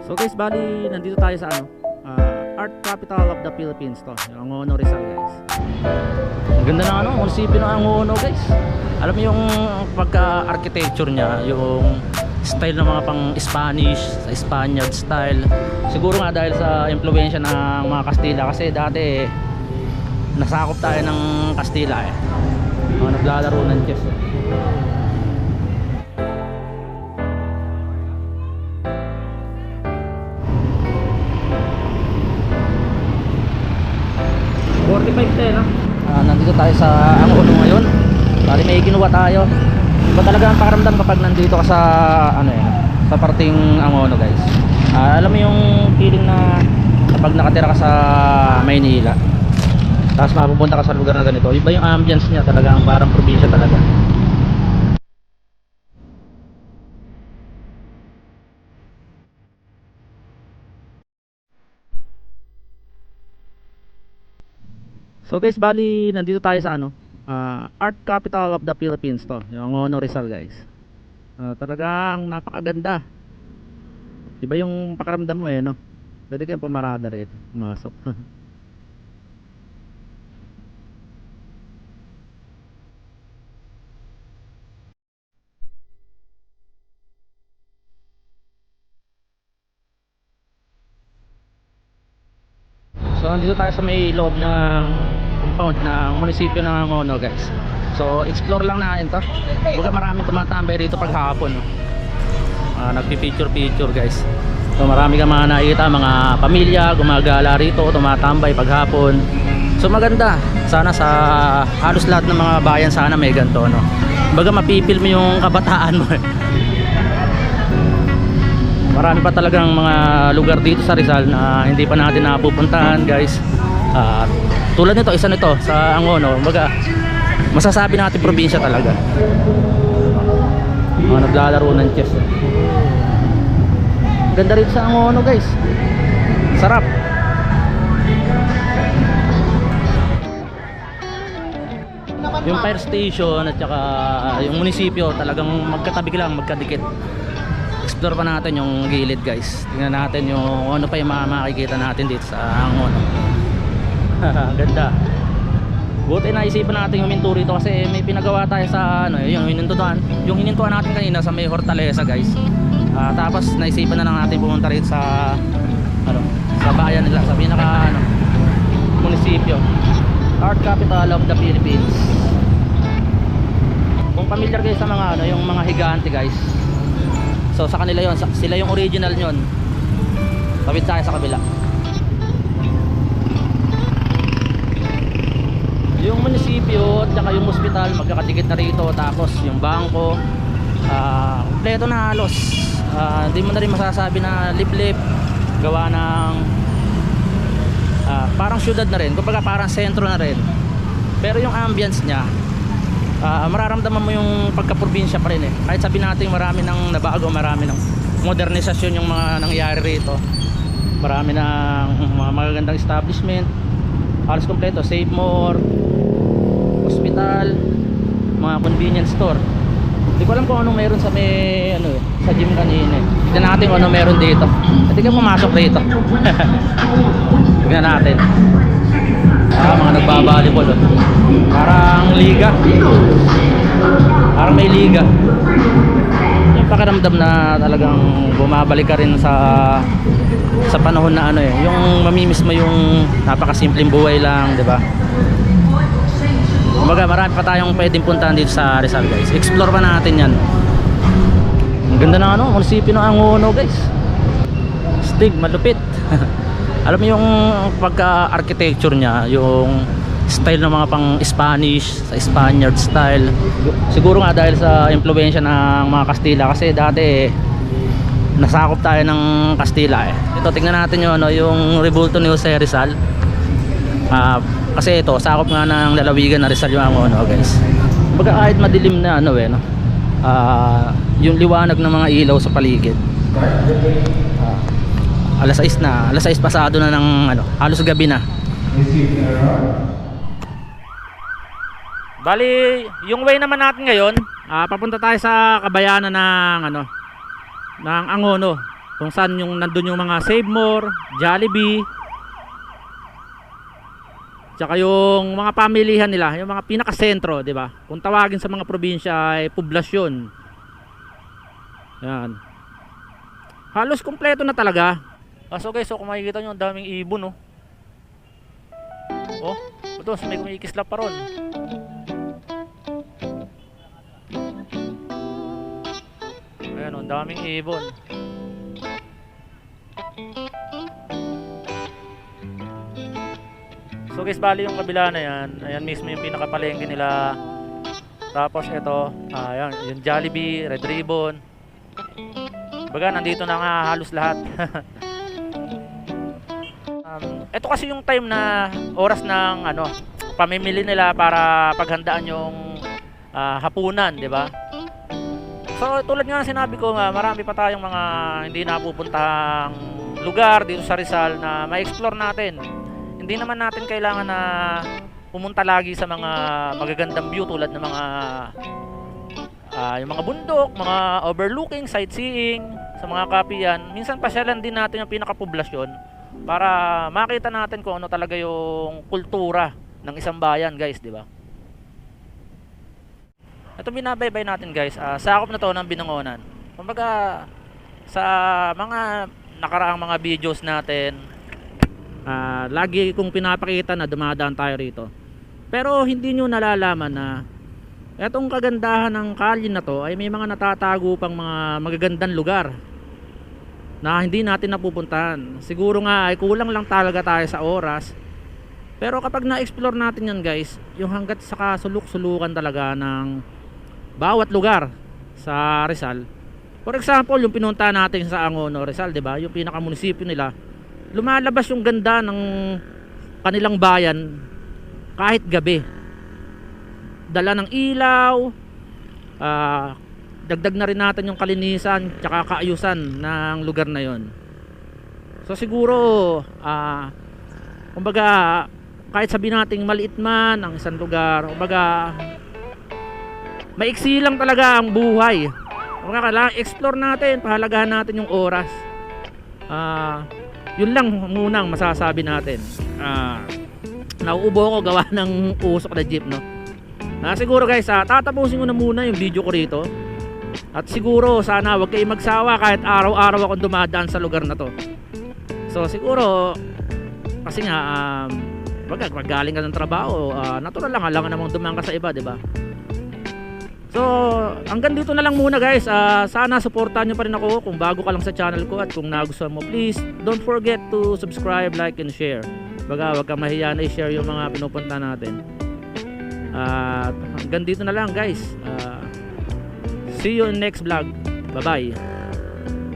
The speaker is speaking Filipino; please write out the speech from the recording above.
So guys, bali nandito tayo sa Art Capital of the Philippines to, yung Angono Rizal guys. Ang ganda ng munisipyo ng Angono guys. Alam mo yung pagka-architecture niya, yung style ng mga pang Spanish, sa Spaniard style. Siguro nga dahil sa impluwensya ng mga Kastila, kasi dati nasakop tayo ng Kastila eh. Mga naglalaro ng chess eh. Nandito tayo sa Angono ngayon. Bali may ginawa tayo. Iba talaga ang pakiramdam kapag nandito ka sa sa parting Angono guys. Alam mo yung feeling na kapag nakatira ka sa Maynila, tapos mapupunta ka sa lugar na ganito, iba yung ambience niya talaga, ang parang probinsya talaga. So guys, bali nandito tayo sa Art Capital of the Philippines to, yung Angono Rizal guys. Talagang napakaganda. Iba yung pakiramdam mo no. Pwede kayong pumarada rin, pumasok. So nandito tayo sa may loob ng compound ng munisipyo ng Angono guys. So explore lang natin to. Baga maraming tumatambay rito pag hapon no? Nagpi-picture guys. So marami kang mga nakikita, mga pamilya gumagala rito, tumatambay pag hapon. So maganda. Sana sa halos lahat ng mga bayan sana may ganito no. Baga mapipil mo yung kabataan mo. Marami pa talagang mga lugar dito sa Rizal na hindi pa natin napupuntahan guys. Tulad nito, isa nito sa Angono. Baga masasabi natin probinsya talaga. Mga naglalaro ng chess eh. Ganda rin sa Angono guys. Sarap. Yung fire station at saka yung munisipyo talagang magkatabi lang, magkadikit. Explore pa natin yung gilid guys. Tingnan natin yung ano pa yung makikita natin dito sa Angono. Ganda. Buti naisipan natin huminto rito kasi may pinagawa tayo sa yung hinintuan natin kanina sa may Hortaleza guys. Tapos naisipan na lang natin pumunta rito sa sa bayan nila, sa pinaka munisipyo. Art Capital of the Philippines. Kung familiar kayo sa mga yung mga higante guys. So sa kanila yon, sila yung original nyon. Tawid tayo sa kabila. Yung munisipyo at saka yung ospital magkakadikit na rito. Tapos yung bangko kompleto na halos. Hindi mo na rin masasabi na liblib. Gawa ng parang syudad na rin, kumbaga parang sentro na rin. Pero yung ambience nya mararamdaman mo yung pagka-probinsya pa rin eh. Kahit sabi natin marami nang nabago, marami ng modernisasyon yung mga nangyari rito. Marami ng mga magagandang establishment. Halos kompleto, Save More, hospital, mga convenience store. Hindi ko alam kung anong meron sa may sa gym kanina eh. Tignan natin kung anong meron dito. Hindi ka pumasok rito. Tignan natin. Mga nagbabalibol parang liga, parang may liga. Yung pakiramdam na talagang bumabalik ka rin sa panahon na yung mamimiss mo yung napakasimpleng buhay lang, di ba? Kumbaga marami pa tayong pwedeng puntahan dito sa Rizal guys. Explore pa natin yan. Ang ganda na munisipyo ng Angono guys. Stig, malupit. Alam mo yung pagka-architecture niya, yung style ng mga pang Spanish, sa Spaniard style. Siguro nga dahil sa impluwensya ng mga Kastila, kasi dati nasakop tayo ng Kastila eh. Ito tingnan natin yung Rebulto ni Jose Rizal. Kasi ito sakop nga ng lalawigan na Rizal yung Angono guys. Baga kahit madilim na yung liwanag ng mga ilaw sa paligid. Alas 6 na, alas 6 pasado na ng halos gabi na. Bali, yung way naman natin ngayon, papunta tayo sa kabayanan ng ng Angono. kung saan yung nandun yung mga Save More, Jollibee, tsaka yung mga pamilihan nila, yung mga pinakasentro, di ba? Kung tawagin sa mga probinsya ay poblasyon. Yan. Halos kumpleto na talaga. So guys, so kung makikita nyo, ang daming ibon, oh. Oh, ito, may kumikislap pa ron. Ayan, oh, ang daming ibon. So guys, bali yung kabila na yan, ayan mismo yung pinakapalengke nila. Tapos ito, ayan, yung Jollibee, Red Ribbon. Baga, nandito na nga halos lahat. Ito kasi yung time na oras ng ano, pamimili nila para paghandaan yung hapunan, di ba? So tulad nga sinabi ko nga, marami pa tayong mga hindi napupuntahang lugar dito sa Rizal na ma-explore natin. Hindi naman natin kailangan na pumunta lagi sa mga magagandang view tulad ng mga yung mga bundok, mga overlooking, sightseeing, sa mga kapiyan. Minsan pasyalan din natin yung pinakapoblasyon para makita natin kung ano talaga yung kultura ng isang bayan, guys, di ba? Ito binabaybay natin, guys. Sakop na to ng Binangonan. Kumbaga sa mga nakaraang mga videos natin, lagi kong pinapakita na dumadaan tayo rito. Pero hindi nyo nalalaman na etong kagandahan ng kalye na to ay may mga natatago pang mga magagandang lugar na hindi natin napupuntahan. Siguro nga ay kulang lang talaga tayo sa oras. Pero kapag na-explore natin yan, guys, yung hanggat sa kasuluk-sulukan talaga ng bawat lugar sa Rizal. For example, yung pinunta natin sa Angono, Rizal, 'di ba? Yung pinaka-munisipyo nila, lumalabas yung ganda ng kanilang bayan kahit gabi. Dala ng ilaw, dagdag na rin natin yung kalinisan tsaka kaayusan ng lugar na yon. So siguro kumbaga kahit sabihin nating maliit man ang isang lugar, kumbaga maiksi lang talaga ang buhay. Kumbaga kailangan explore natin, pahalagahan natin yung oras. Yun lang munang masasabi natin. Nauubo ko gawa ng usok na jeep, no? Siguro guys, tatapusin ko na muna yung video ko rito. At siguro sana wag kayong magsawa kahit araw-araw akong dumadaan sa lugar na to. So siguro kasi nga pag galing ka ng trabaho, natural lang alangan namang dumaan ka sa iba, 'di ba? So hanggang dito na lang muna, guys. Sana suportahan nyo pa rin ako kung bago ka lang sa channel ko, at kung nagustuhan mo, please don't forget to subscribe, like, and share. Baga wag kang mahiya na i-share yung mga pinupunta natin. Hanggang dito na lang, guys. See you in next vlog. Bye bye.